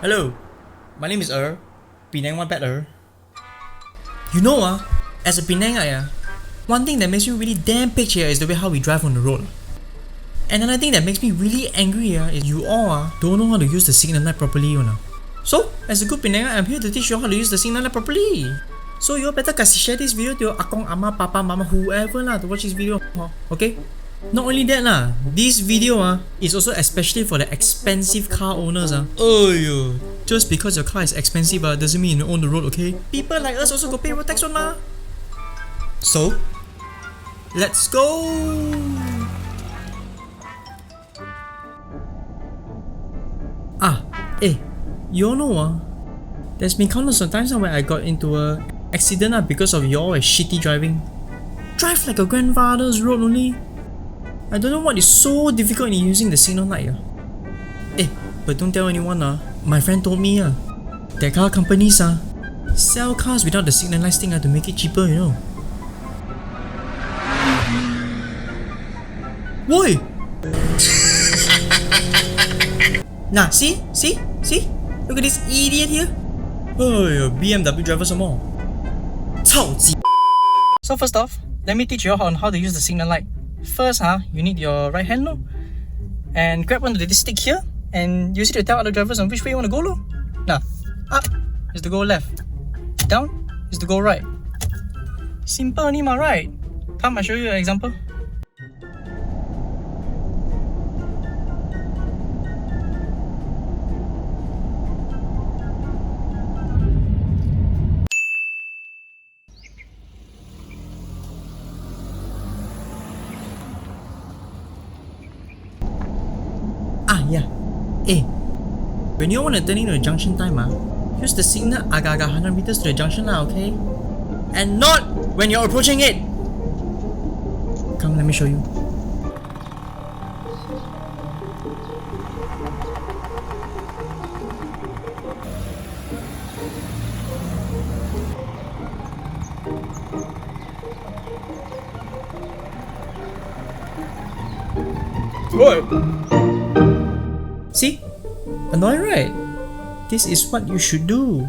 Hello, my name is Penang one better. You know as a Penangai one thing that makes me really damn pitch here is the way how we drive on the road. And another thing that makes me really angry is you all don't know how to use the signal light properly. So, as a good Penangai, I'm here to teach you how to use the signal light properly. So you all better share this video to your akong, ama, papa, mama, whoever to watch this video. Okay? Not only that this video is also especially for the expensive car owners. Just because your car is expensive doesn't mean you own the road, okay? People like us also go pay road tax one. So, let's go! You all know there's been countless of times where I got into a accident because of y'all shitty driving. Drive like a grandfather's road only. I don't know what is so difficult in using the signal light. But don't tell anyone. My friend told me that car companies sell cars without the signal light thing to make it cheaper, Why? Nah, see? Look at this idiot here. BMW driver some more. So first off, let me teach you on how to use the signal light. First, you need your right hand and grab onto this stick here and use it to tell other drivers on which way you want to go Now, up is to go left, down is to go right. Simple only right? Come, I'll show you an example. When you want to turn into the junction time, use the signal agak-agak 100 meters to the junction okay? And not when you're approaching it! Come, let me show you. What? See? Annoying, right? This is what you should do.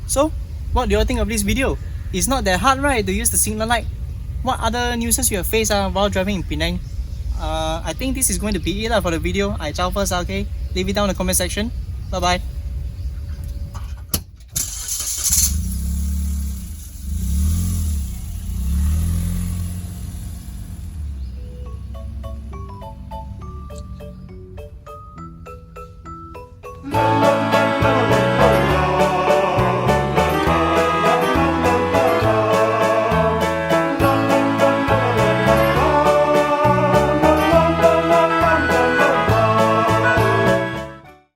So, what do you all think of this video? It's not that hard, right, to use the signal light? What other nuisance you have faced while driving in Penang? I think this is going to be it for the video. I ciao first, okay? Leave it down in the comment section. Bye bye.